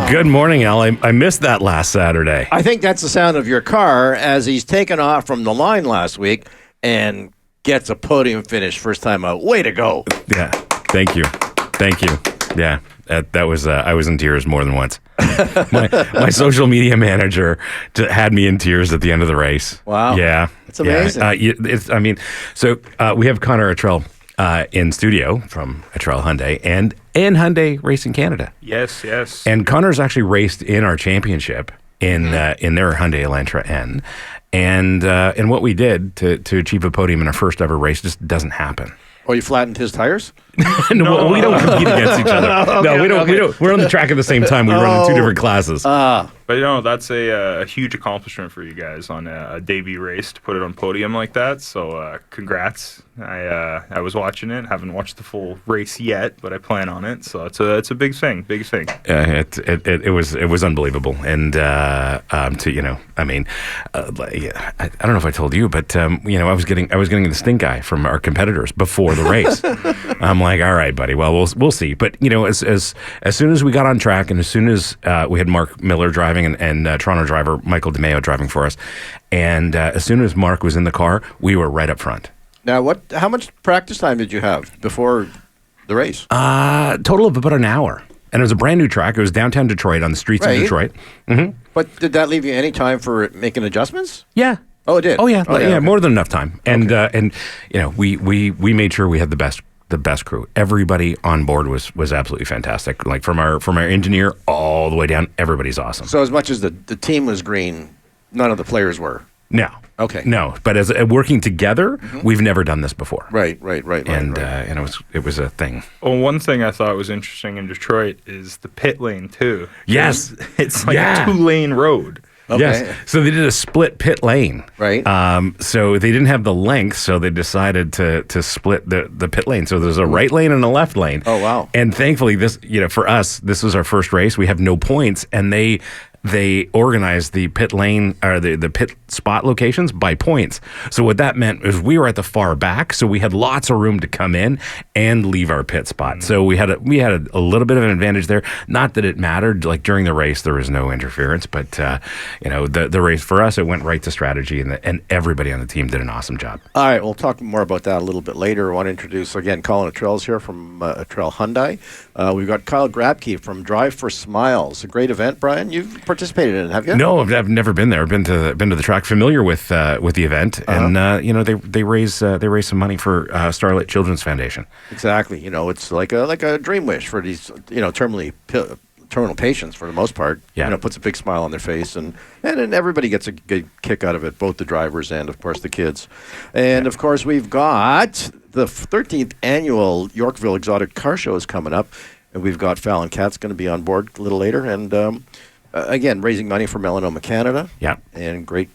Good morning, Al. I missed that last Saturday. I think that's the sound of your car as he's taken off from the line last week and gets a podium finish first time out. Way to go. Yeah. Thank you. Yeah. That was I was in tears more than once. My social media manager had me in tears at the end of the race. Wow. Yeah. That's amazing. Yeah. We have Connor Attrell in studio from Attrell Hyundai and Hyundai Racing Canada. Yes. And Connor's actually raced in our championship in their Hyundai Elantra N. And what we did to achieve a podium in our first ever race just doesn't happen. Oh, you flattened his tires? No, we don't compete against each other. No, we don't. We're on the track at the same time. We run in two different classes. But that's a huge accomplishment for you guys on a debut race to put it on podium like that. So congrats. I was watching it. Haven't watched the full race yet, but I plan on it. So it's a big thing. It was unbelievable. And I don't know if I told you, but I was getting the stink eye from our competitors before the race. I'm like, all right, buddy. Well, we'll see. But as soon as we got on track, and as soon as we had Mark Miller driving and Toronto driver Michael DeMeo driving for us, and as soon as Mark was in the car, we were right up front. Now, how much practice time did you have before the race? Total of about an hour. And it was a brand new track. It was downtown Detroit on the streets of Detroit. Mm-hmm. But did that leave you any time for making adjustments? Yeah. Oh, it did? Oh, yeah. Okay. More than enough time. And we made sure we had the best crew. Everybody on board was absolutely fantastic. Like from our engineer all the way down, everybody's awesome. So as much as the team was green, none of the players were? No. Okay. No, but as working together, we've never done this before. Right. And it was a thing. Well, one thing I thought was interesting in Detroit is the pit lane too. Yes. It's like a 2-lane road. Okay. Yes. So they did a split pit lane. Right. So they didn't have the length, so they decided to split the pit lane. So there's a right lane and a left lane. Oh, wow. And thankfully, this, for us, this was our first race. We have no points, and they organized the pit lane or the pit spot locations by points. So what that meant is we were at the far back, so we had lots of room to come in and leave our pit spot. Mm-hmm. So we had a little bit of an advantage there. Not that it mattered. Like during the race, there was no interference, but the race for us, it went right to strategy, and everybody on the team did an awesome job. All right, we'll talk more about that a little bit later. I want to introduce again Colin Attrell's here from Attrell Hyundai. We've got Kyle Grabke from Drive4Smiles. A great event, Brian. You've participated in it, have you? No, I've never been there. I've been to the track, familiar with the event, and they raise some money for Starlight Children's Foundation. Exactly. It's like a dream wish for these terminal patients for the most part. Yeah. Puts a big smile on their face, and everybody gets a good kick out of it, both the drivers and of course the kids. And of course we've got the 13th annual Yorkville Exotic Car Show is coming up, and we've got Falyn Katz going to be on board a little later, and again, raising money for Melanoma Canada. Yeah. And great.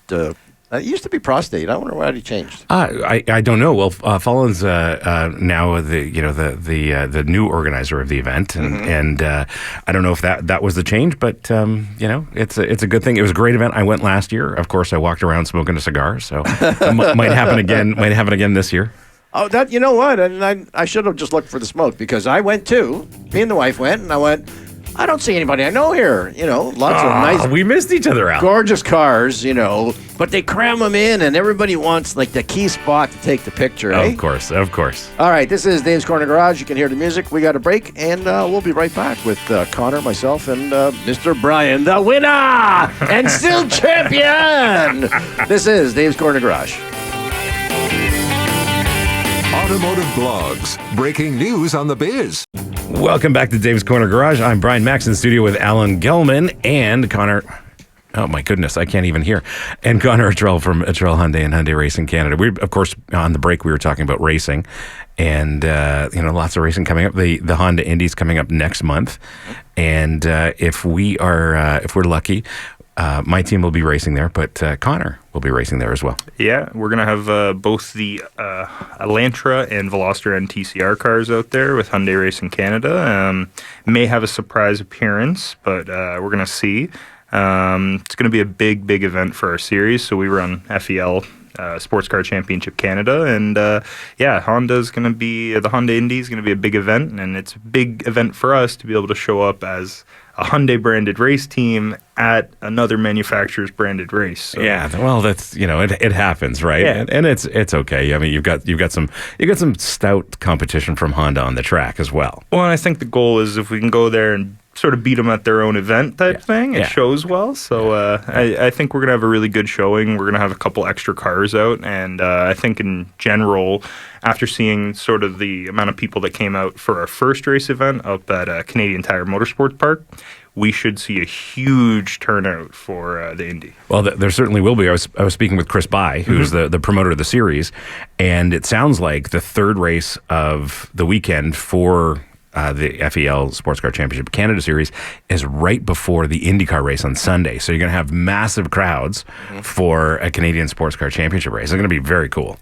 It used to be prostate. I wonder why he changed. I don't know. Well, Falyn's now the new organizer of the event, and I don't know if that was the change, but it's a good thing. It was a great event. I went last year. Of course, I walked around smoking a cigar, so it might happen again. Might happen again this year. Oh, you know what? And I should have just looked for the smoke, because I went too. Me and the wife went, and I went, I don't see anybody I know here. Lots of nice. We missed each other out. Gorgeous cars, but they cram them in, and everybody wants like the key spot to take the picture. Of course. All right, this is Dave's Corner Garage. You can hear the music. We got a break, and we'll be right back with Connor, myself, and Mr. Brian, the winner and still champion. This is Dave's Corner Garage. Automotive blogs, breaking news on the biz. Welcome back to Dave's Corner Garage. I'm Brian Max in the studio with Alan Gelman and Connor. Oh my goodness, I can't even hear. And Connor Attrell from Attrell Hyundai and Hyundai Racing Canada. We, of course, on the break we were talking about racing, and lots of racing coming up. The Honda Indy's coming up next month, and if we're lucky, my team will be racing there, but Connor will be racing there as well. Yeah, we're going to have both the Elantra and Veloster and TCR cars out there with Hyundai Racing Canada. May have a surprise appearance, but we're going to see. It's going to be a big event for our series. So we run FEL Sports Car Championship Canada. And Honda's going to be, the Honda Indy is going to be a big event, and it's a big event for us to be able to show up as a Hyundai branded race team at another manufacturer's branded race. So. Yeah, well, that's it happens, right? Yeah. And it's okay. I mean, you've got some stout competition from Honda on the track as well. Well, and I think the goal is if we can go there and sort of beat them at their own event type thing, it shows well. So I think we're going to have a really good showing. We're going to have a couple extra cars out. And I think in general, after seeing sort of the amount of people that came out for our first race event up at Canadian Tire Motorsports Park, we should see a huge turnout for the Indy. Well, there certainly will be. I was speaking with Chris By, who's the promoter of the series, and it sounds like the third race of the weekend for the FEL Sports Car Championship Canada Series is right before the IndyCar race on Sunday. So you're going to have massive crowds for a Canadian Sports Car Championship race. It's going to be very cool.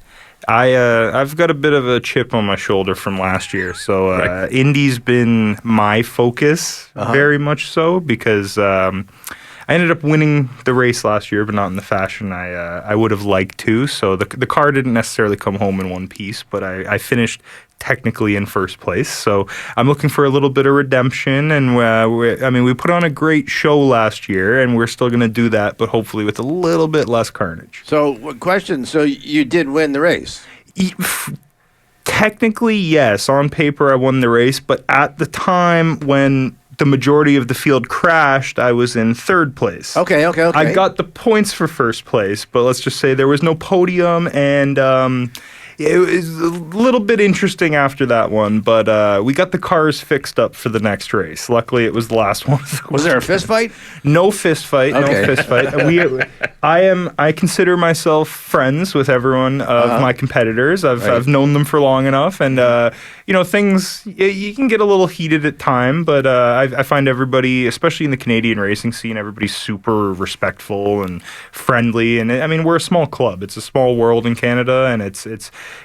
I've got a bit of a chip on my shoulder from last year. So Indy's been my focus, very much so, because I ended up winning the race last year, but not in the fashion I would have liked to. So the car didn't necessarily come home in one piece, but I finished technically in first place. So I'm looking for a little bit of redemption. And we put on a great show last year, and we're still going to do that, but hopefully with a little bit less carnage. So, question, so you did win the race? Technically, yes. On paper, I won the race, but at the time when the majority of the field crashed, I was in third place. Okay. I got the points for first place, but let's just say there was no podium, and it was a little bit interesting after that one, but we got the cars fixed up for the next race. Luckily, it was the last one. Was there a fist fight? No fist fight. Okay. No fist fight. I consider myself friends with everyone of my competitors. I've known them for long enough, and things you can get a little heated at time, but I find everybody, especially in the Canadian racing scene, everybody's super respectful and friendly. And I mean, we're a small club. It's a small world in Canada, and it's a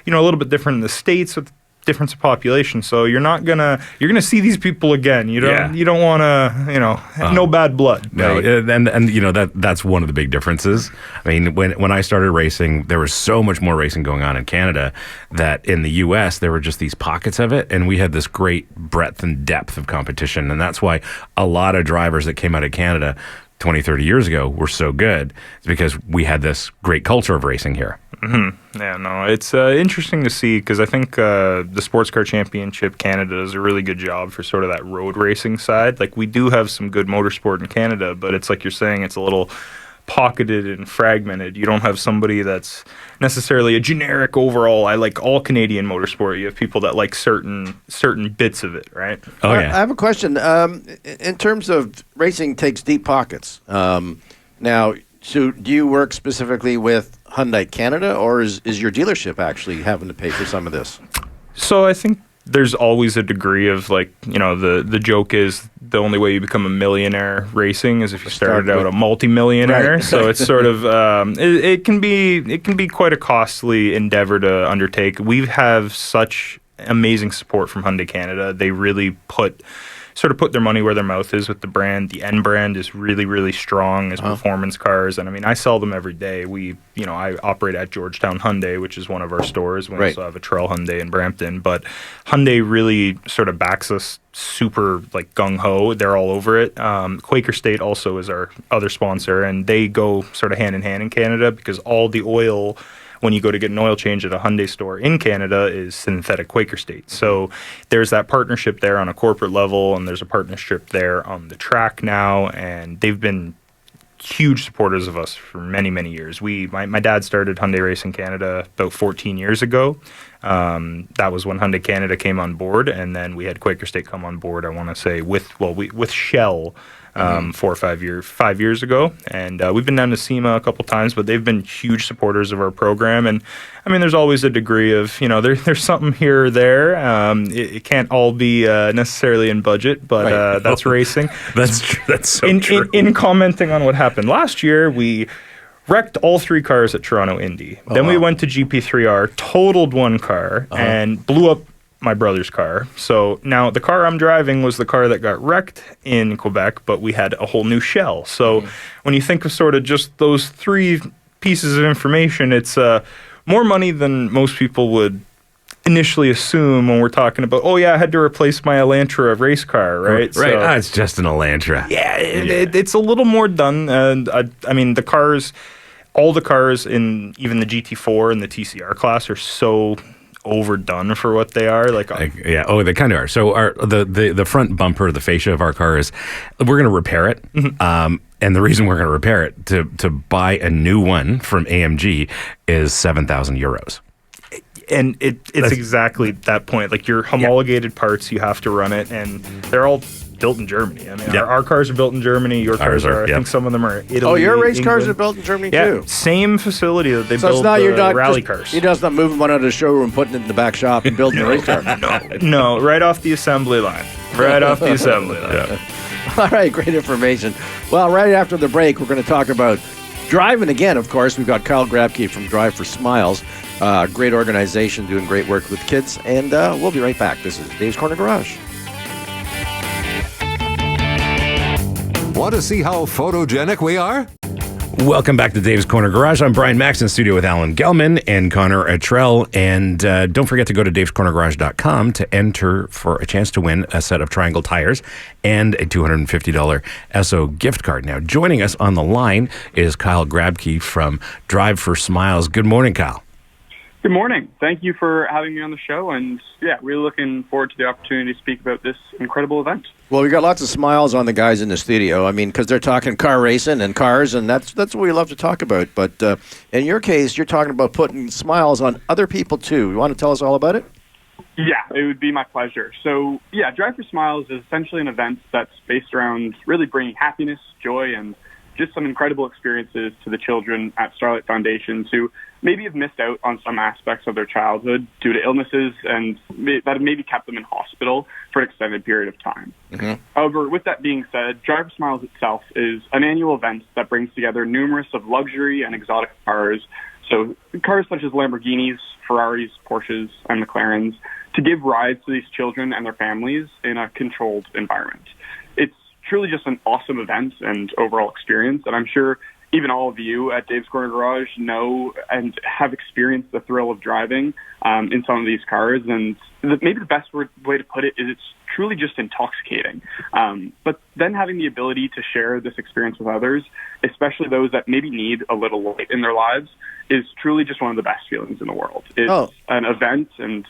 little bit different in the States with difference of population. So you're gonna see these people again. You don't want to, no bad blood. No, right? and that's one of the big differences. I mean, when I started racing, there was so much more racing going on in Canada that in the US there were just these pockets of it, and we had this great breadth and depth of competition, and that's why a lot of drivers that came out of Canada 20, 30 years ago were so good. It's because we had this great culture of racing here. Mm-hmm. Yeah, no, it's interesting to see, because I think the Sports Car Championship Canada does a really good job for sort of that road racing side. Like, we do have some good motorsport in Canada, but it's like you're saying, it's a little pocketed and fragmented. You don't have somebody that's necessarily a generic overall, I like all Canadian motorsport. You have people that like certain bits of it, right? Oh, yeah. I have a question. In terms of racing takes deep pockets. Now, so do you work specifically with Hyundai Canada, or is your dealership actually having to pay for some of this? So I think there's always a degree of, like, the joke is the only way you become a millionaire racing is if you started out a multi-millionaire. Right. So it's sort of it can be quite a costly endeavor to undertake. We have such amazing support from Hyundai Canada. They really put their money where their mouth is with the brand. The N brand is really, really strong as performance cars. And I mean, I sell them every day. I operate at Georgetown Hyundai, which is one of our stores. We also have Attrell Hyundai in Brampton. But Hyundai really sort of backs us super, like, gung-ho. They're all over it. Quaker State also is our other sponsor, and they go sort of hand in hand in Canada, because all the oil, when you go to get an oil change at a Hyundai store in Canada, is synthetic Quaker State. So there's that partnership there on a corporate level, and there's a partnership there on the track now, and they've been huge supporters of us for many, many years. My dad started Hyundai Racing Canada about 14 years ago. That was when Hyundai Canada came on board, and then we had Quaker State come on board, I want to say, with Shell 4 or 5 years ago. And we've been down to SEMA a couple times, but they've been huge supporters of our program. And I mean, there's always a degree of, there's something here or there. It can't all be necessarily in budget, but that's racing. That's true. That's so true. In commenting on what happened last year, we wrecked all 3 cars at Toronto Indy. Then we went to GP3R, totaled 1 car, and blew up my brother's car. So now the car I'm driving was the car that got wrecked in Quebec, but we had a whole new shell. So when you think of sort of just those 3 pieces of information. It's more money than most people would initially assume when we're talking about, oh yeah, I had to replace my Elantra race car, right? Right. So, It's just an Elantra. yeah, it's a little more done. And I mean, the cars, all the cars in even the GT4 and the TCR class are so overdone for what they are. They kind of are. So the front bumper, the fascia of our car is, we're going to repair it. And the reason we're going to repair it to buy a new one from AMG is 7,000 euros. And it's exactly that point. Like your homologated parts, you have to run it, and they're all built in Germany. I mean, our cars are built in Germany. Your cars are. I think some of them are Italy. Oh, your race England. cars are built in Germany Yeah, too. same facility that they So build it's not the your dog rally cars. You're just not moving one out of the showroom, putting it in the back shop, and building a race car. No, right off the assembly line. Right off the assembly line. Yeah. All right, great information. Well, right after the break, we're going to talk about driving again. Of course, we've got Kyle Grabke from Drive4Smiles. Great organization doing great work with kids. And we'll be right back. This is Dave's Corner Garage. Want to see how photogenic we are? Welcome back to Dave's Corner Garage. I'm Brian Max in studio with Alan Gelman and Connor Attrell. And don't forget to go to davescornergarage.com to enter for a chance to win a set of Triangle tires and a $250 Esso gift card. Now, joining us on the line is Kyle Grabke from Drive4Smiles. Good morning, Kyle. Good morning. Thank you for having me on the show. And yeah, really looking forward to the opportunity to speak about this incredible event. Well, we got lots of smiles on the guys in the studio. I mean, because they're talking car racing and cars, and that's what we love to talk about. But in your case, you're talking about putting smiles on other people, too. You want to tell us all about it? Yeah, it would be my pleasure. So yeah, Drive4Smiles is essentially an event that's based around really bringing happiness, joy, and just some incredible experiences to the children at Starlight Foundations who maybe have missed out on some aspects of their childhood due to illnesses and that have maybe kept them in hospital for an extended period of time. Mm-hmm. However, with that being said, Drive4Smiles itself is an annual event that brings together numerous of luxury and exotic cars, so cars such as Lamborghinis, Ferraris, Porsches, and McLarens, to give rides to these children and their families in a controlled environment. It's truly just an awesome event and overall experience, and I'm sure even all of you at Dave's Corner Garage know and have experienced the thrill of driving in some of these cars. And maybe the best way to put it is it's truly just intoxicating. But then having the ability to share this experience with others, especially those that maybe need a little light in their lives, is truly just one of the best feelings in the world. It's an event, and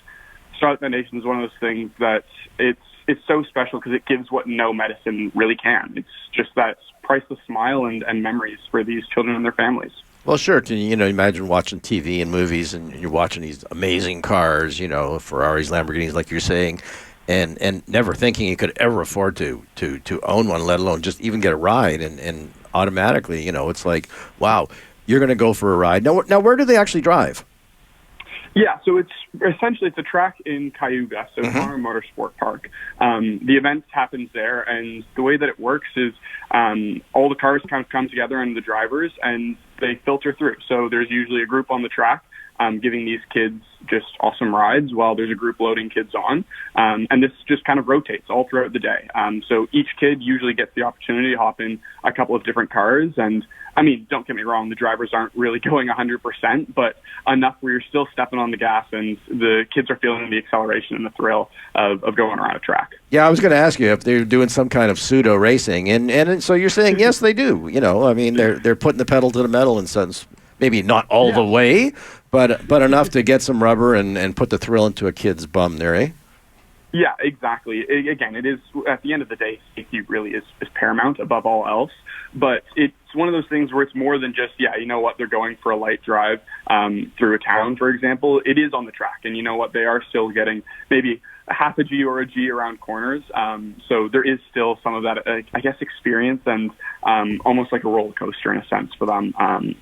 Starlight Foundation is one of those things that it's so special because it gives what no medicine really can. It's just that priceless smile and memories for these children and their families. Well, sure. Can you imagine watching TV and movies and you're watching these amazing cars, Ferraris, Lamborghinis, like you're saying, and never thinking you could ever afford to own one, let alone just even get a ride. And automatically, it's like, wow, you're going to go for a ride. Now, where do they actually drive? Yeah, so it's a track in Cayuga, so Connor Motorsport Park. The event happens there, and the way that it works is all the cars kind of come together and the drivers, and they filter through. So there's usually a group on the track giving these kids just awesome rides while there's a group loading kids on. And this just kind of rotates all throughout the day. So each kid usually gets the opportunity to hop in a couple of different cars. And I mean, don't get me wrong, the drivers aren't really going 100%, but enough where you're still stepping on the gas and the kids are feeling the acceleration and the thrill of going around a track. Yeah, I was going to ask you if they're doing some kind of pseudo racing. And so you're saying, yes, they do. I mean, they're putting the pedal to the metal in sense. Maybe not all the way, but enough to get some rubber and put the thrill into a kid's bum there, eh? Yeah, exactly. Again, it is, at the end of the day, safety really is paramount above all else. But it's one of those things where it's more than just, they're going for a light drive through a town, for example. It is on the track. And you know what? They are still getting maybe a half a G or a G around corners. So there is still some of that, experience and almost like a roller coaster in a sense for them.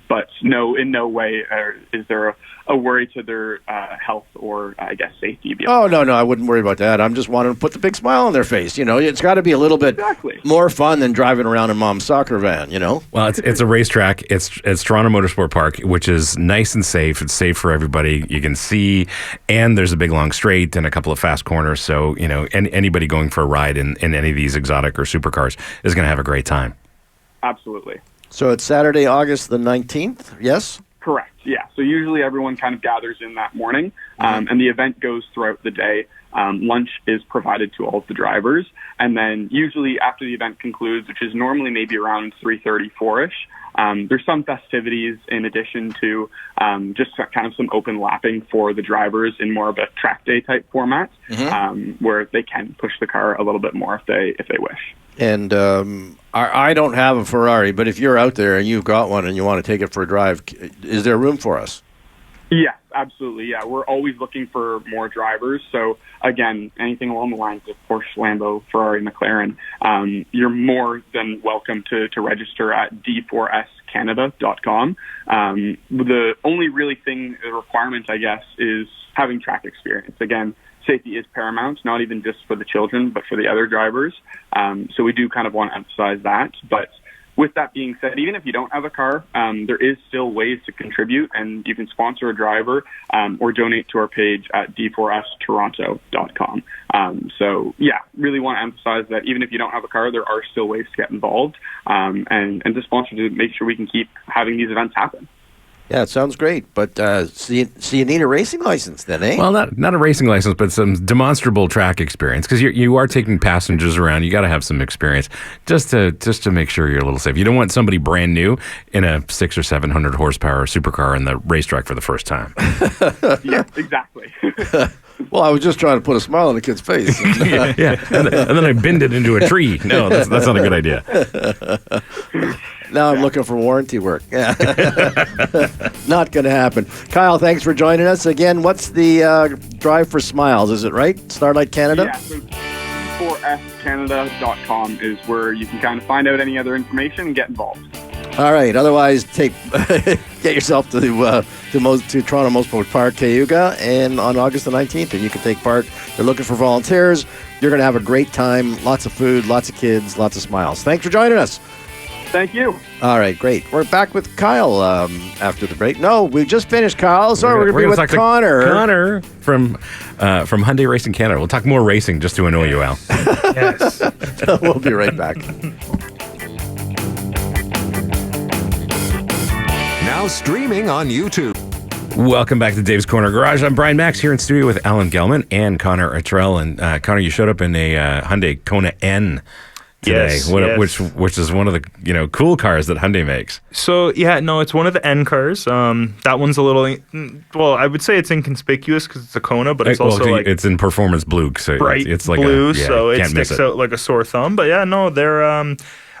But no, in no way is there a worry to their health or, safety. Oh, no, I wouldn't worry about that. I'm just wanting to put the big smile on their face. It's got to be a little bit more fun than driving around in mom's soccer van, Well, it's a racetrack. It's Toronto Motorsport Park, which is nice and safe. It's safe for everybody. You can see, and there's a big long straight and a couple of fast corners. So, anybody going for a ride in any of these exotic or supercars is going to have a great time. Absolutely. So it's Saturday, August the 19th, yes? Correct. Yeah. So usually everyone kind of gathers in that morning, and the event goes throughout the day. Lunch is provided to all of the drivers, and then usually after the event concludes, which is normally maybe around 3:30, 4-ish, there's some festivities in addition to just kind of some open lapping for the drivers in more of a track day type format, where they can push the car a little bit more if they wish. And I don't have a Ferrari, but if you're out there and you've got one and you want to take it for a drive, is there room for us? Yes, absolutely. Yeah, we're always looking for more drivers. So again, anything along the lines of Porsche, Lambo, Ferrari, McLaren, you're more than welcome to register at D4SCanada.com. The only really the requirement, I guess, is having track experience. Again, safety is paramount, not even just for the children, but for the other drivers. So we do kind of want to emphasize that. But with that being said, even if you don't have a car, there is still ways to contribute, and you can sponsor a driver or donate to our page at D4SToronto.com. So, yeah, really want to emphasize that even if you don't have a car, there are still ways to get involved and to sponsor to make sure we can keep having these events happen. Yeah, it sounds great, but so you need a racing license then, eh? Well, not a racing license, but some demonstrable track experience, because you are taking passengers around. You got to have some experience just to make sure you're a little safe. You don't want somebody brand new in a 600 or 700 horsepower supercar in the racetrack for the first time. Yeah, exactly. Well, I was just trying to put a smile on the kid's face. Yeah. And then I bend it into a tree. No, that's not a good idea. Now I'm looking for warranty work. Not going to happen. Kyle, thanks for joining us. Again, what's the Drive4Smiles? Is it right? Starlight Canada? Yeah, so D4SCanada.com is where you can kind of find out any other information and get involved. All right. Otherwise, get yourself to Toronto Motorsport Park, Cayuga, and on August the 19th, and you can take part. They're looking for volunteers. You're going to have a great time. Lots of food, lots of kids, lots of smiles. Thanks for joining us. Thank you. All right, great. We're back with Kyle after the break. No, we just finished, Kyle. So we're going to be with Connor. Connor from Hyundai Racing Canada. We'll talk more racing just to annoy you, Al. Yes. We'll be right back. Now streaming on YouTube. Welcome back to Dave's Corner Garage. I'm Brian Max here in studio with Alan Gelman and Connor Attrell. And Connor, you showed up in a Hyundai Kona N today, yes. Which is one of the cool cars that Hyundai makes. So yeah, no, it's one of the N cars. That one's a little, well, I would say it's inconspicuous because it's a Kona, but it's also it's in performance blue, so bright it's like blue, so it can't miss sticks out like a sore thumb. But yeah, no, they're.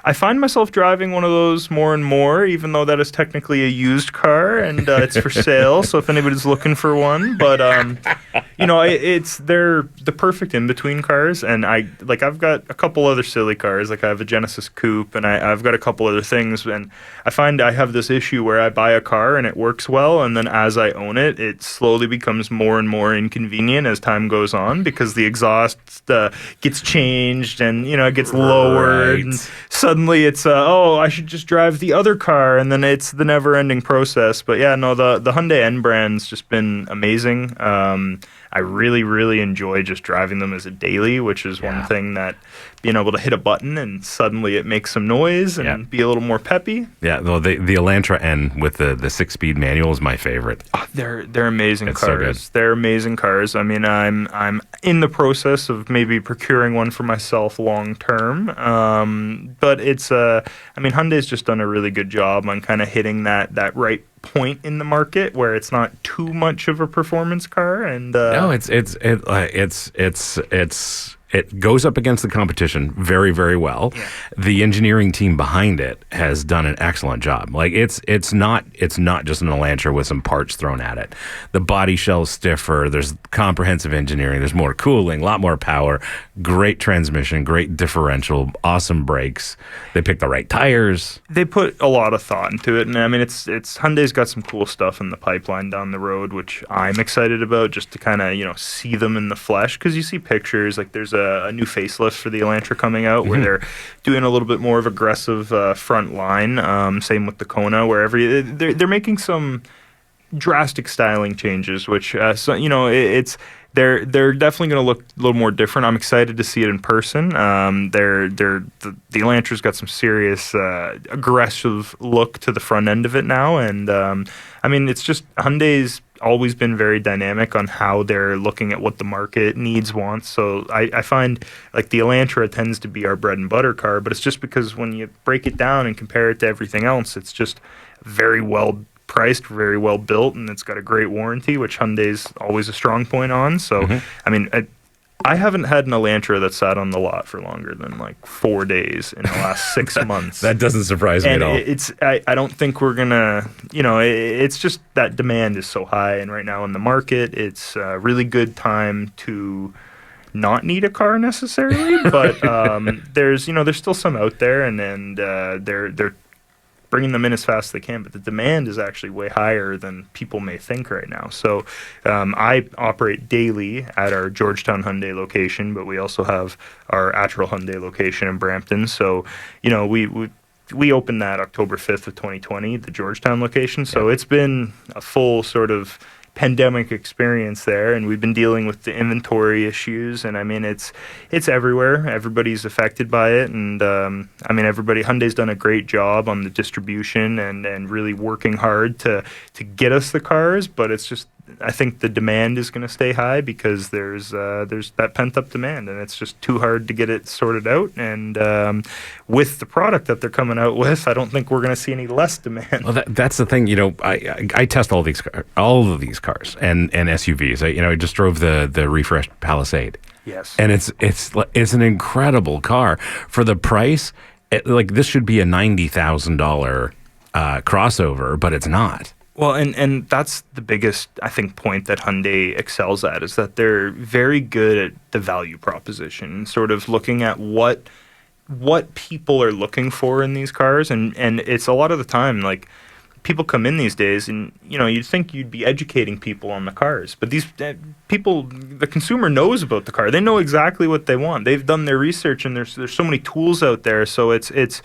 I find myself driving one of those more and more, even though that is technically a used car and it's for sale. So if anybody's looking for one, but they're the perfect in between cars. And I've got a couple other silly cars, like I have a Genesis Coupe, and I've got a couple other things. And I find I have this issue where I buy a car and it works well, and then as I own it, it slowly becomes more and more inconvenient as time goes on because the exhaust gets changed and it gets lowered. And suddenly it's I should just drive the other car, and then it's the never-ending process. But yeah, no, the Hyundai N brand's just been amazing. I really, really enjoy just driving them as a daily, which is one thing that being able to hit a button and suddenly it makes some noise and be a little more peppy. Yeah, well, the Elantra N with the 6-speed manual is my favorite. Oh, they're amazing cars. So good. They're amazing cars. I mean, I'm in the process of maybe procuring one for myself long term. But it's Hyundai's just done a really good job on kind of hitting that right point in the market where it's not too much of a performance car, and no, it goes up against the competition very, very well. Yeah. The engineering team behind it has done an excellent job. Like it's not just an Elantra with some parts thrown at it. The body shell's stiffer. There's comprehensive engineering. There's more cooling, a lot more power. Great transmission, great differential, awesome brakes. They pick the right tires. They put a lot of thought into it, and I mean, it's Hyundai's got some cool stuff in the pipeline down the road, which I'm excited about just to kind of see them in the flesh, because you see pictures like there's a new facelift for the Elantra coming out where they're doing a little bit more of aggressive front line. Same with the Kona, where they're making some drastic styling changes, which they're definitely going to look a little more different. I'm excited to see it in person. The Elantra's got some serious aggressive look to the front end of it now, and I mean, it's just Hyundai's always been very dynamic on how they're looking at what the market needs, wants. So I find like the Elantra tends to be our bread and butter car, but it's just because when you break it down and compare it to everything else, it's just very well priced, very well built, and it's got a great warranty, which Hyundai's always a strong point on. So, I mean, I haven't had an Elantra that sat on the lot for longer than like 4 days in the last 6 months. That doesn't surprise me at all. I don't think we're gonna, it's just that demand is so high, and right now in the market, it's a really good time to not need a car necessarily, but there's still some out there, and they're bringing them in as fast as they can, but the demand is actually way higher than people may think right now. So I operate daily at our Georgetown Hyundai location, but we also have our Attrell Hyundai location in Brampton. So, we opened that October 5th of 2020, the Georgetown location. So it's been a full sort of pandemic experience there, and we've been dealing with the inventory issues, and I mean it's everywhere. Everybody's affected by it, and I mean Hyundai's done a great job on the distribution and really working hard to get us the cars, but it's just, I think the demand is going to stay high because there's that pent up demand, and it's just too hard to get it sorted out. And with the product that they're coming out with, I don't think we're going to see any less demand. Well, that's the thing. I test all of these cars and SUVs. I just drove the refreshed Palisade. Yes, and it's an incredible car for the price. This should be a $90,000 crossover, but it's not. Well, and that's the biggest, I think, point that Hyundai excels at, is that they're very good at the value proposition, sort of looking at what people are looking for in these cars. And it's a lot of the time, like, people come in these days and, you'd think you'd be educating people on the cars. But these people, the consumer knows about the car. They know exactly what they want. They've done their research, and there's so many tools out there. So it's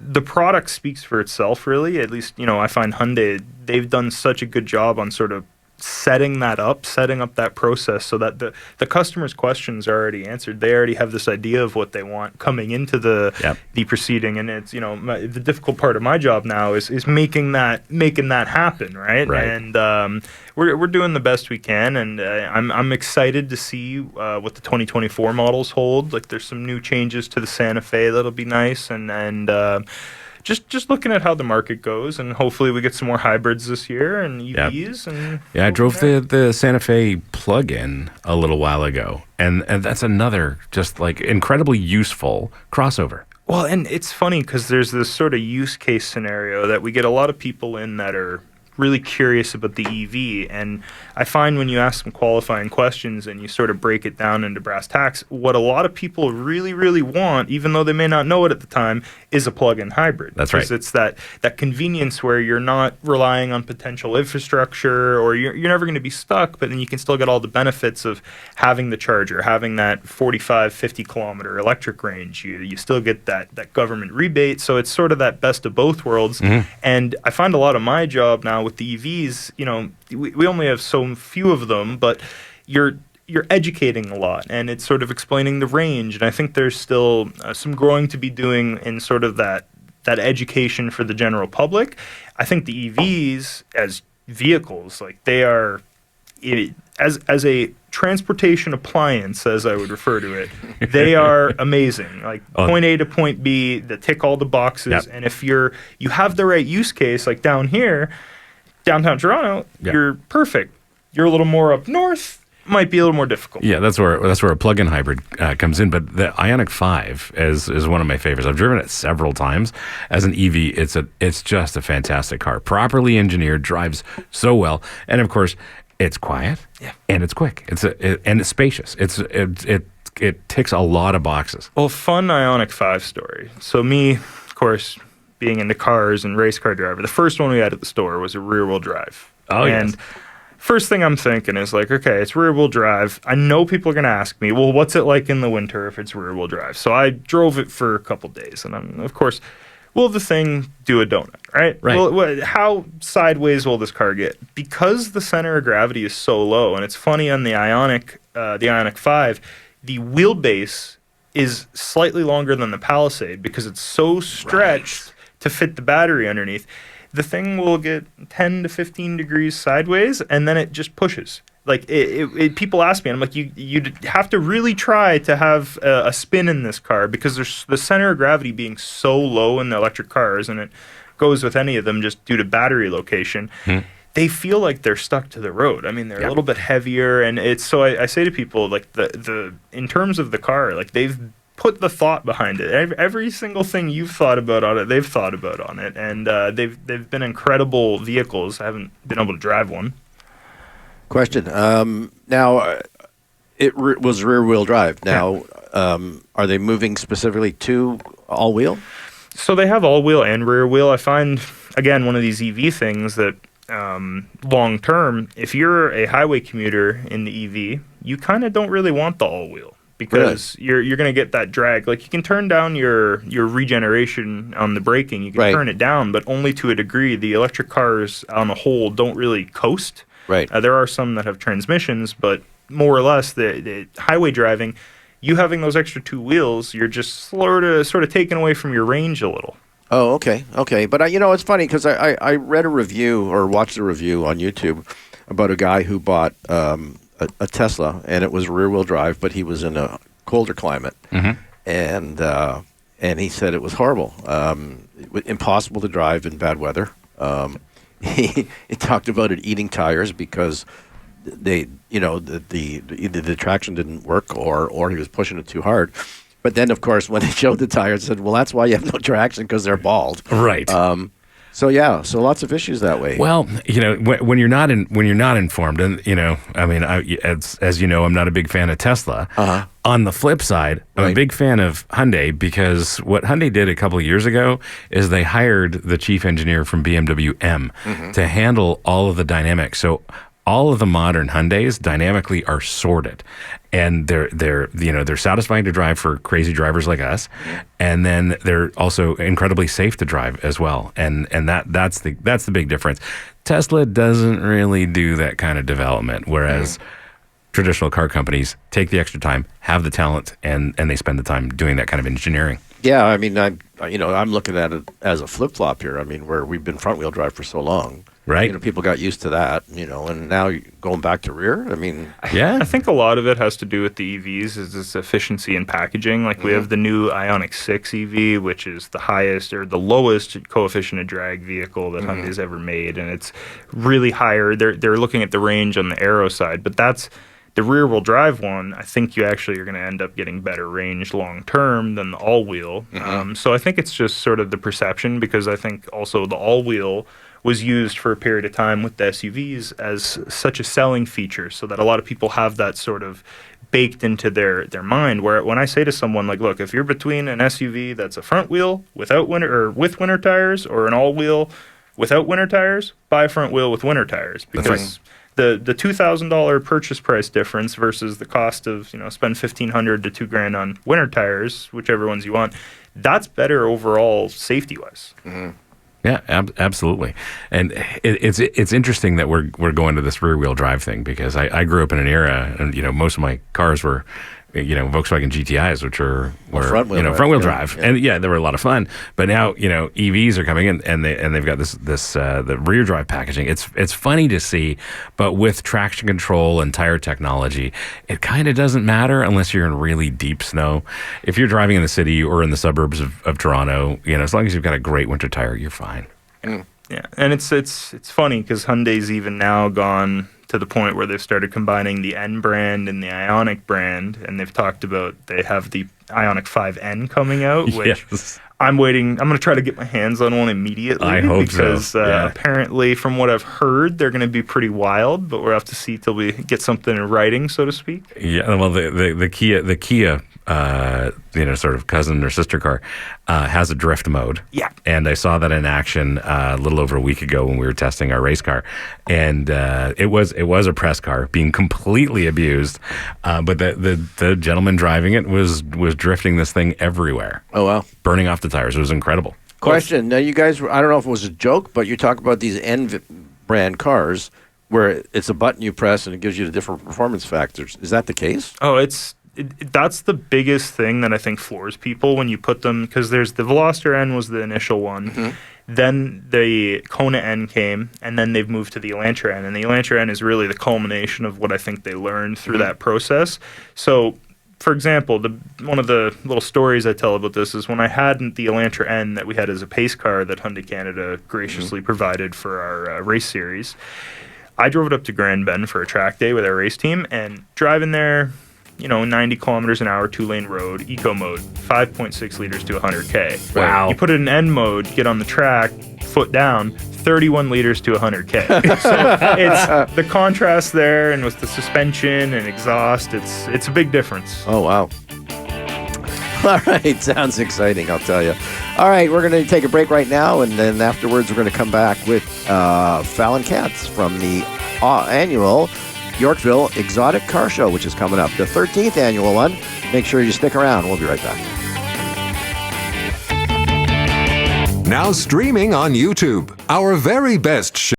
the product speaks for itself, really. At least, I find Hyundai, they've done such a good job on sort of setting up that process so that the customer's questions are already answered. They already have this idea of what they want coming into the proceeding, and it's the difficult part of my job now is making that happen, right? And we're doing the best we can, and I'm excited to see what the 2024 models hold. Like, there's some new changes to the Santa Fe that'll be nice, and just looking at how the market goes, and hopefully we get some more hybrids this year and EVs. And I drove the Santa Fe plug-in a little while ago, and that's another just like incredibly useful crossover. Well, and it's funny because there's this sort of use case scenario that we get a lot of people in that are really curious about the EV, and I find when you ask some qualifying questions and you sort of break it down into brass tacks, what a lot of people really, really want, even though they may not know it at the time, is a plug-in hybrid. That's right. Because it's that convenience where you're not relying on potential infrastructure, or you're never going to be stuck, but then you can still get all the benefits of having the charger, having that 45, 50 kilometer electric range. You still get that government rebate, so it's sort of that best of both worlds. And I find a lot of my job now with the EVs, we only have so few of them, but you're educating a lot, and it's sort of explaining the range. And I think there's still some growing to be doing in sort of that education for the general public. I think the EVs as vehicles, like, they are, as a transportation appliance, as I would refer to it, they are amazing. Like, point A to point B, that tick all the boxes. And if you have the right use case, like down here, downtown Toronto, you're perfect. You're a little more up north, might be a little more difficult. Yeah, that's where a plug-in hybrid comes in. But the Ioniq 5 is one of my favorites. I've driven it several times. As an EV, it's just a fantastic car. Properly engineered, drives so well, and of course, it's quiet and it's quick. And it's spacious. It ticks a lot of boxes. Well, fun Ioniq 5 story. So me, of course, being into cars and race car driver, the first one we had at the store was a rear-wheel drive. And first thing I'm thinking is like, okay, it's rear-wheel drive. I know people are going to ask me, well, what's it like in the winter if it's rear-wheel drive? So I drove it for a couple days, and of course, will the thing do a donut, right? Well, how sideways will this car get? Because the center of gravity is so low, and it's funny on the Ioniq 5, the wheelbase is slightly longer than the Palisade because it's so stretched to fit the battery underneath. the thing will get 10 to 15 degrees sideways, and then it just pushes. Like people ask me, and I'm like, you have to really try to have a spin in this car, because there's the center of gravity being so low in the electric cars, and it goes with any of them just due to battery location. They feel like they're stuck to the road. I mean, they're a little bit heavier, and it's so I say to people, like, the in terms of the car, like, they've put the thought behind it. Every single thing you've thought about on it, they've thought about on it, and they've been incredible vehicles. I haven't been able to drive one. Question. Now, it was rear-wheel drive. Now, are they moving specifically to all-wheel? So they have all-wheel and rear-wheel. I find, again, one of these EV things that long-term, if you're a highway commuter in the EV, you kind of don't really want the all-wheel, because you're going to get that drag. Like, you can turn down your regeneration on the braking. You can turn it down, but only to a degree. The electric cars on the whole don't really coast. Right. There are some that have transmissions, but more or less the highway driving, you having those extra two wheels, you're just sort of taken away from your range a little. Oh, okay. But, it's funny because I read a review or watched a review on YouTube about a guy who bought a Tesla, and it was rear-wheel drive, but he was in a colder climate. And he said it was horrible, impossible to drive in bad weather. He talked about it eating tires because the traction didn't work, or he was pushing it too hard. But then, of course, when they showed the tires, said, "Well, that's why you have no traction, because they're bald." Right. So lots of issues that way. Well, when you're not informed, and I mean, as you know, I'm not a big fan of Tesla. On the flip side, I'm a big fan of Hyundai, because what Hyundai did a couple of years ago is they hired the chief engineer from BMW M to handle all of the dynamics. So all of the modern Hyundais dynamically are sorted, and they're satisfying to drive for crazy drivers like us, and then they're also incredibly safe to drive as well. And that's the big difference. Tesla doesn't really do that kind of development, whereas traditional car companies take the extra time, have the talent, and they spend the time doing that kind of engineering. Yeah, I mean, I'm looking at it as a flip-flop here. I mean, where we've been front-wheel drive for so long. Right. People got used to that, and now going back to rear, I mean. Yeah. I think a lot of it has to do with the EVs, is this efficiency in packaging. Like, we have the new Ioniq 6 EV, which is the highest or the lowest coefficient of drag vehicle that Hyundai's ever made, and it's really higher. They're looking at the range on the aero side, but that's the rear-wheel drive one. I think you actually are going to end up getting better range long-term than the all-wheel. So I think it's just sort of the perception, because I think also the all-wheel was used for a period of time with the SUVs as such a selling feature, so that a lot of people have that sort of baked into their mind. Where when I say to someone, like, look, if you're between an SUV that's a front wheel with winter tires, or an all-wheel without winter tires, buy a front wheel with winter tires, because the $2,000 purchase price difference versus the cost of spend $1,500 to $2,000 on winter tires, whichever ones you want, that's better overall safety wise. Yeah, absolutely. And it's interesting that we're going to this rear wheel drive thing, because I grew up in an era, and most of my cars were Volkswagen GTIs, which were front wheel drive, and they were a lot of fun. But now EVs are coming in, and they've got this the rear drive packaging. It's funny to see, but with traction control and tire technology, it kind of doesn't matter unless you're in really deep snow. If you're driving in the city or in the suburbs of Toronto, as long as you've got a great winter tire, you're fine. Yeah, and it's funny because Hyundai's even now gone to the point where they've started combining the N brand and the Ioniq brand, and they've talked about they have the Ioniq 5N coming out, which I'm waiting. I'm going to try to get my hands on one immediately. I hope because apparently, from what I've heard, they're going to be pretty wild, but we'll have to see till we get something in writing, so to speak. Yeah, well, the Kia sort of cousin or sister car has a drift mode. Yeah. And I saw that in action a little over a week ago when we were testing our race car, and it was a press car being completely abused, but the gentleman driving it was drifting this thing everywhere. Oh wow! Burning off the tires. It was incredible. Question: now, you guys, I don't know if it was a joke, but you talk about these N brand cars where it's a button you press and it gives you the different performance factors. Is that the case? Oh, it's that's the biggest thing that I think floors people when you put them, because there's the Veloster N was the initial one. Then the Kona N came, and then they've moved to the Elantra N. And the Elantra N is really the culmination of what I think they learned through that process. So, for example, one of the little stories I tell about this is when I had the Elantra N that we had as a pace car that Hyundai Canada graciously provided for our race series, I drove it up to Grand Bend for a track day with our race team, and driving there, 90 kilometers an hour, 2-lane road, eco mode, 5.6 liters to 100K. Wow. You put it in N mode, get on the track, foot down, 31 liters to 100K. So it's the contrast there, and with the suspension and exhaust, it's a big difference. Oh, wow. All right, sounds exciting, I'll tell you. All right, we're going to take a break right now, and then afterwards we're going to come back with Falyn Katz from the annual Yorkville Exotic Car Show, which is coming up, the 13th annual one. Make sure you stick around. We'll be right back. Now streaming on YouTube, our very best show.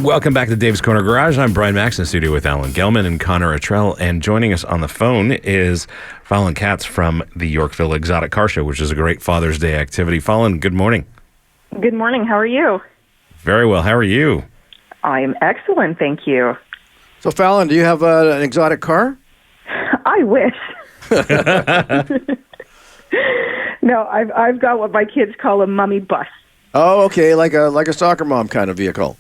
Welcome back to Dave's Corner Garage. I'm Brian Max in the studio with Alan Gelman and Connor Attrell. And joining us on the phone is Falyn Katz from the Yorkville Exotic Car Show, which is a great Father's Day activity. Falyn, good morning. Good morning. How are you? Very well. How are you? I'm excellent, thank you. So, Falyn, do you have an exotic car? I wish. No, I've got what my kids call a mummy bus. Oh, okay, like a soccer mom kind of vehicle.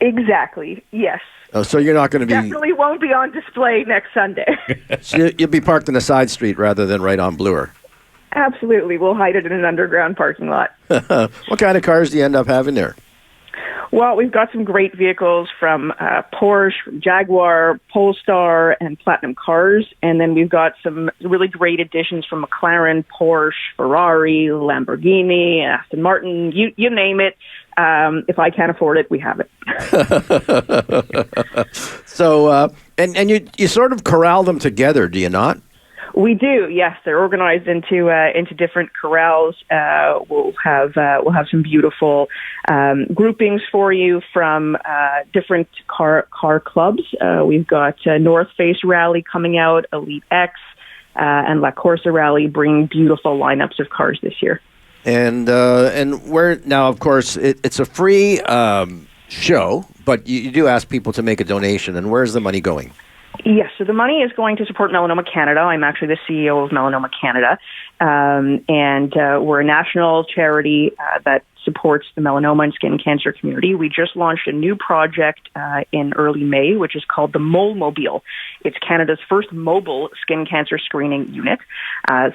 Exactly. Yes. Oh, so you're not going to be... Definitely won't be on display next Sunday. So you'll be parked in a side street rather than right on Bloor. Absolutely. We'll hide it in an underground parking lot. What kind of cars do you end up having there? Well, we've got some great vehicles from Porsche, from Jaguar, Polestar, and Platinum Cars. And then we've got some really great additions from McLaren, Porsche, Ferrari, Lamborghini, Aston Martin, you name it. If I can't afford it, we have it. So, and you sort of corral them together, do you not? We do, yes. They're organized into different corrals. We'll have some beautiful groupings for you from different car clubs. We've got North Face Rally coming out, Elite X, and La Corsa Rally, bringing beautiful lineups of cars this year. And where now, of course, it's a free show, but you do ask people to make a donation. And where's the money going? Yes, so the money is going to support Melanoma Canada. I'm actually the CEO of Melanoma Canada, and we're a national charity that supports the melanoma and skin cancer community. We just launched a new project in early May, which is called the Mole Mobile. It's Canada's first mobile skin cancer screening unit.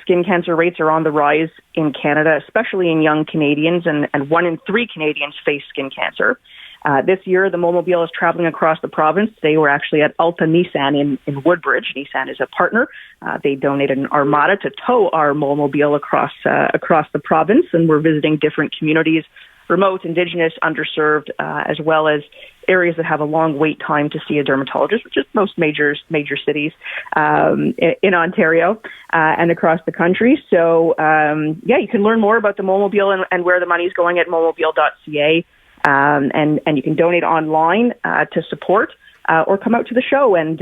Skin cancer rates are on the rise in Canada, especially in young Canadians, and 1 in 3 Canadians face skin cancer. This year, the Mobile is traveling across the province. They were actually at Alta Nissan in Woodbridge. Nissan is a partner. They donated an Armada to tow our Mobile across the province, and we're visiting different communities, remote, Indigenous, underserved, as well as areas that have a long wait time to see a dermatologist, which is most major cities in Ontario and across the country. So, you can learn more about the Mobile and where the money is going at momobile.ca. And you can donate online to support, or come out to the show and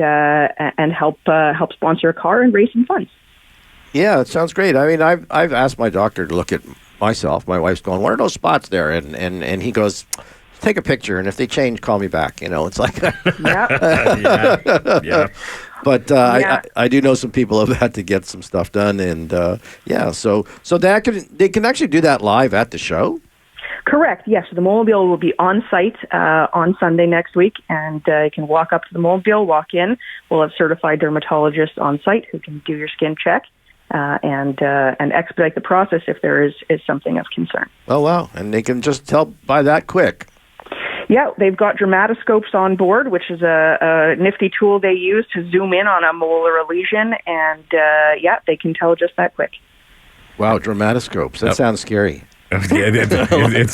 help sponsor a car and raise some funds. Yeah, it sounds great. I mean, I've asked my doctor to look at myself. My wife's going, "What are those spots there?" And he goes, "Take a picture, and if they change, call me back." It's like, yeah. But I do know some people have had to get some stuff done, and so they can actually do that live at the show. Correct, yes. The Mobile will be on site on Sunday next week, and you can walk up to the Mobile, walk in. We'll have certified dermatologists on site who can do your skin check and expedite the process if there is something of concern. Oh, wow. And they can just tell by that quick. Yeah, they've got dermatoscopes on board, which is a nifty tool they use to zoom in on a mole or a lesion, and they can tell just that quick. Wow, dermatoscopes. That sounds scary. It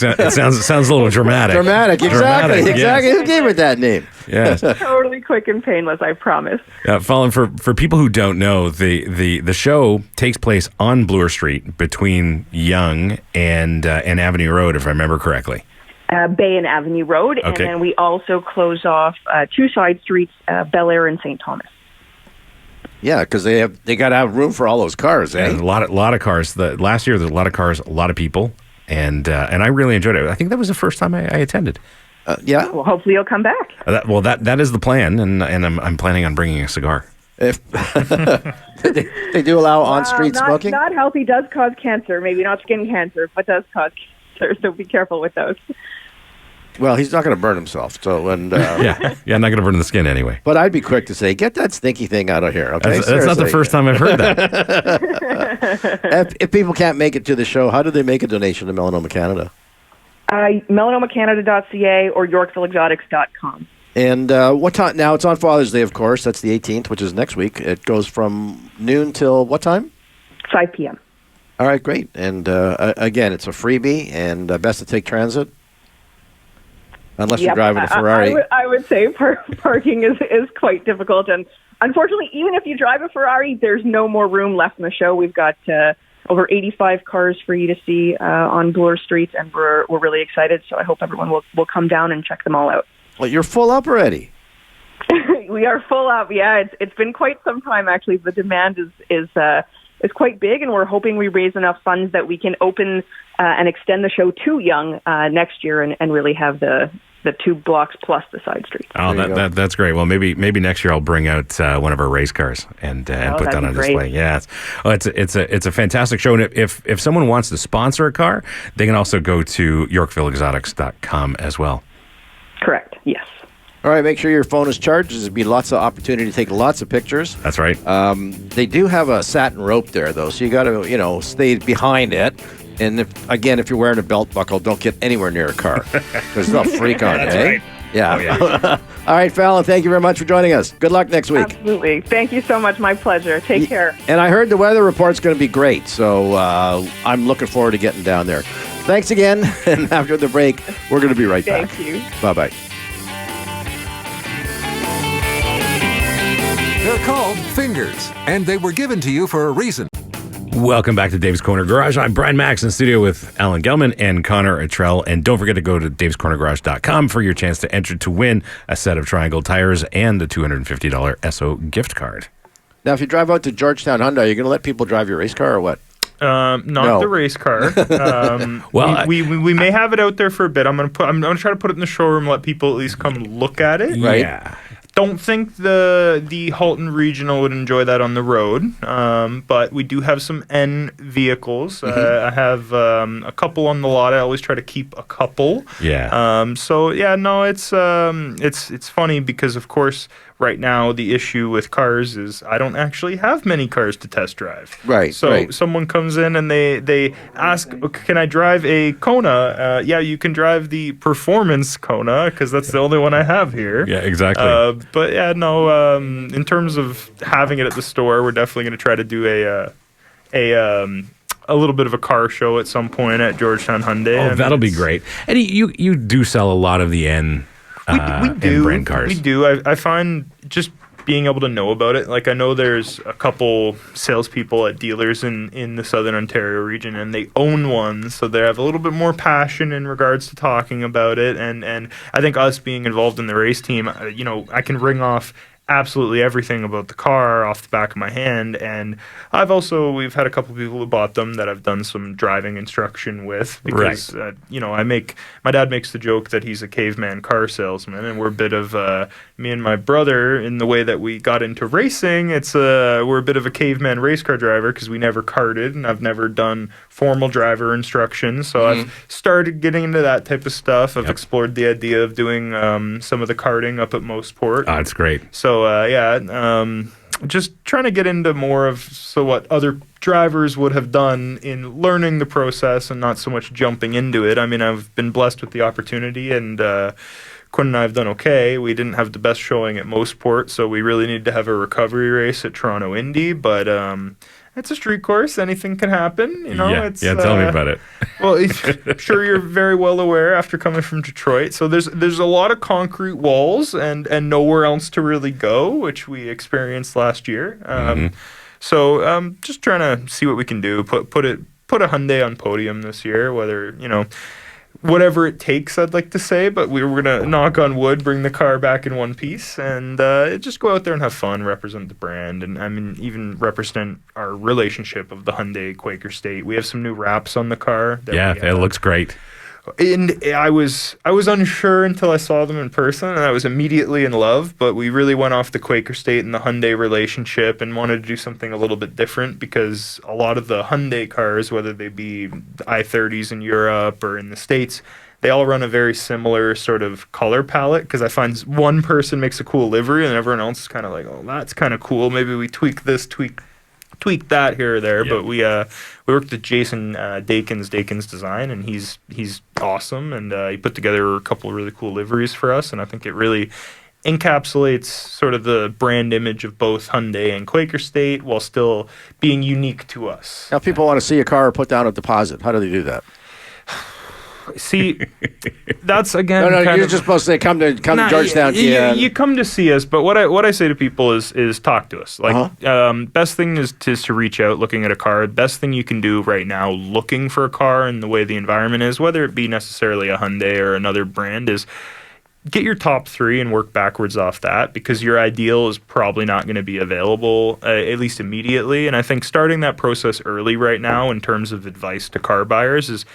sounds a little dramatic. Exactly. Who gave it that name? Yes. Totally quick and painless, I promise. Falyn, for people who don't know, the show takes place on Bloor Street between Yonge and Avenue Road, if I remember correctly. Bay and Avenue Road, okay. And then we also close off 2 side streets, Bel Air and St. Thomas. Yeah, because they got to have room for all those cars, eh? And a lot of cars. Last year, there's a lot of cars, a lot of people, and I really enjoyed it. I think that was the first time I attended. Yeah. Well, hopefully you'll come back. That is the plan, and I'm planning on bringing a cigar. If they do allow on-street smoking? Not healthy, does cause cancer. Maybe not skin cancer, but does cause cancer. So be careful with those. Well, he's not going to burn himself. So yeah, I'm not going to burn the skin anyway. But I'd be quick to say, get that stinky thing out of here. Okay, that's not the first time I've heard that. If people can't make it to the show, how do they make a donation to Melanoma Canada? melanomacanada.ca or yorkvilleexotics.com. And what time? Now it's on Father's Day, of course. That's the 18th, which is next week. It goes from noon till what time? 5 p.m. All right, great. And again, it's a freebie, and best to take transit. Unless you're driving a Ferrari. I would say parking is quite difficult. And unfortunately, even if you drive a Ferrari, there's no more room left in the show. We've got over 85 cars for you to see on Bloor Street, and we're really excited. So I hope everyone will come down and check them all out. Well, you're full up already. We are full up. Yeah, it's been quite some time, actually. The demand is quite big, and we're hoping we raise enough funds that we can open and extend the show to Yonge next year and really have the 2 blocks plus the side street. Oh, that's great. Well, maybe next year I'll bring out one of our race cars and put that on display. Yeah, it's a fantastic show. And if someone wants to sponsor a car, they can also go to YorkvilleExotics.com as well. Correct. Yes. All right, make sure your phone is charged. There's be lots of opportunity to take lots of pictures. That's right. They do have a satin rope there, though, so you got to, stay behind it. And if you're wearing a belt buckle, don't get anywhere near a car because they'll freak on you. That's right. Yeah. Oh, yeah. All right, Falyn, thank you very much for joining us. Good luck next week. Absolutely. Thank you so much. My pleasure. Take care. And I heard the weather report's going to be great, so I'm looking forward to getting down there. Thanks again, and after the break, we're going to be right back. Thank you. Bye-bye. They're called fingers, and they were given to you for a reason. Welcome back to Dave's Corner Garage. I'm Brian Max in studio with Alan Gelman and Connor Attrell. And don't forget to go to davescornergarage.com for your chance to enter to win a set of Triangle tires and a $250 Esso gift card. Now, if you drive out to Georgetown Hyundai, you're going to let people drive your race car or what? Not the race car. Well, we may have it out there for a bit. I'm gonna try to put it in the showroom, let people at least come look at it. Right. Yeah. Don't think the Halton Regional would enjoy that on the road, but we do have some N vehicles. I have a couple on the lot. I always try to keep a couple. Yeah. It's funny because of course right now the issue with cars is I don't actually have many cars to test drive. Right. So someone comes in and they ask, can I drive a Kona? Yeah, you can drive the Performance Kona because that's the only one I have here. Yeah, exactly. But yeah, no. In terms of having it at the store, we're definitely going to try to do a little bit of a car show at some point at Georgetown Hyundai. Oh, that'll be great. And you do sell a lot of the N brand cars. We do. I find just being able to know about it. Like I know there's a couple salespeople at dealers in the Southern Ontario region, and they own one, so they have a little bit more passion in regards to talking about it. And I think us being involved in the race team, I can ring off absolutely everything about the car off the back of my hand. And we've had a couple people who bought them that I've done some driving instruction with because, my dad makes the joke that he's a caveman car salesman, and we're a bit of, me and my brother, in the way that we got into racing, we're a bit of a caveman race car driver because we never karted, and I've never done formal driver instruction. So I've started getting into that type of stuff. I've explored the idea of doing some of the karting up at Mostport. Oh, it's great. So, just trying to get into more of what other drivers would have done in learning the process and not so much jumping into it. I mean, I've been blessed with the opportunity, and Quinn and I have done okay. We didn't have the best showing at Mostport, so we really need to have a recovery race at Toronto Indy, but it's a street course. Anything can happen. Tell me about it. Well, I'm sure you're very well aware after coming from Detroit. So there's a lot of concrete walls and nowhere else to really go, which we experienced last year. So just trying to see what we can do. Put a Hyundai on podium this year. Whether whatever it takes, I'd like to say, but we were going to knock on wood, bring the car back in one piece, and just go out there and have fun, represent the brand, and I mean, even represent our relationship of the Hyundai Quaker State. We have some new wraps on the car. It looks great. And I was unsure until I saw them in person, and I was immediately in love. But we really went off the Quaker State and the Hyundai relationship, and wanted to do something a little bit different, because a lot of the Hyundai cars, whether they be i30s in Europe or in the States, they all run a very similar sort of color palette. Because I find one person makes a cool livery, and everyone else is kind of like, oh, that's kind of cool. Maybe we tweak this, tweak that here or there. Yep. But we worked with Jason Dakin's Design, and he's awesome, and he put together a couple of really cool liveries for us, and I think it really encapsulates sort of the brand image of both Hyundai and Quaker State while still being unique to us. Now, if people want to see a car or put down a deposit, how do they do that? See, that's again. No, you're just supposed to say come to Georgetown. You come to see us, but what I say to people is talk to us. Like, best thing is to reach out, looking at a car. Best thing you can do right now, looking for a car and the way the environment is, whether it be necessarily a Hyundai or another brand, is get your top 3 and work backwards off that, because your ideal is probably not going to be available, at least immediately. And I think starting that process early right now, in terms of advice to car buyers, is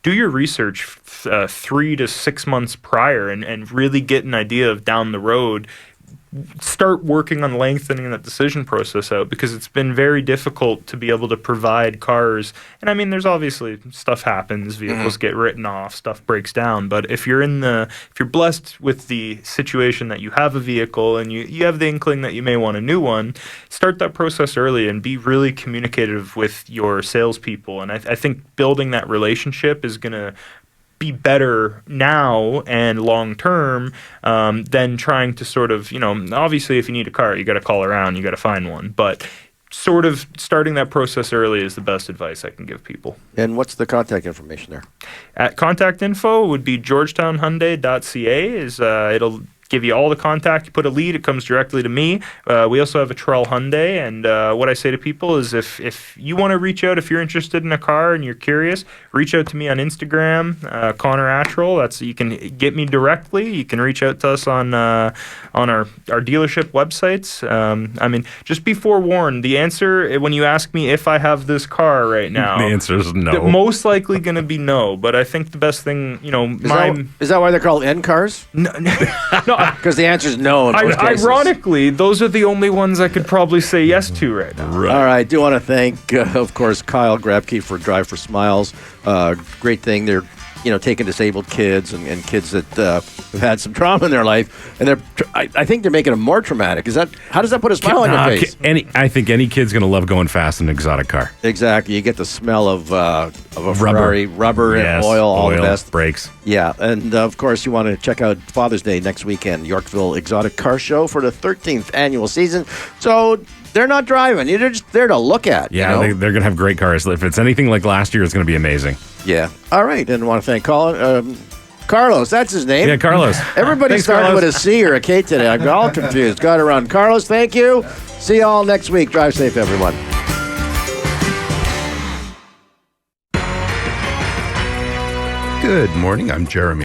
do your research 3 to 6 months prior, and really get an idea of down the road. Start working on lengthening that decision process out, because it's been very difficult to be able to provide cars. And I mean, there's obviously stuff happens, vehicles get written off, stuff breaks down. But if you're blessed with the situation that you have a vehicle and you have the inkling that you may want a new one, start that process early and be really communicative with your salespeople. And I think building that relationship is going to be better now and long term than trying to sort of, obviously if you need a car, you got to call around, you got to find one. But sort of starting that process early is the best advice I can give people. And what's the contact information there? At contact info would be georgetownhyundai.ca. It'll give you all the contact. You put a lead, it comes directly to me. We also have Attrell Hyundai, and what I say to people is if you want to reach out, if you're interested in a car and you're curious, reach out to me on Instagram, Connor Attrell. You can get me directly. You can reach out to us on our dealership websites. I mean, just be forewarned. The answer when you ask me if I have this car right now, the answer is no. Most likely going to be no. But I think the best thing, is that why they're called N cars? No. Because the answer is no in most cases. Ironically, those are the only ones I could probably say yes to right now. Right. All right. I do want to thank, of course, Kyle Grabke for Drive4Smiles. Great thing. They're taking disabled kids and kids that have had some trauma in their life, and I think they're making them more traumatic. How does that put a smile on your face? I think any kid's going to love going fast in an exotic car. Exactly. You get the smell of a Ferrari, rubber and oil, all the best. Brakes. Yeah, and of course you want to check out Father's Day next weekend, Yorkville Exotic Car Show for the 13th annual season. So they're not driving. They're just there to look at. Yeah, they're going to have great cars. If it's anything like last year, it's going to be amazing. Yeah. All right. And I want to thank Carlos. That's his name. Yeah, Carlos. Everybody started with a C or a K today. I'm all confused. Got it wrong. Carlos, thank you. See you all next week. Drive safe, everyone. Good morning. I'm Jeremy.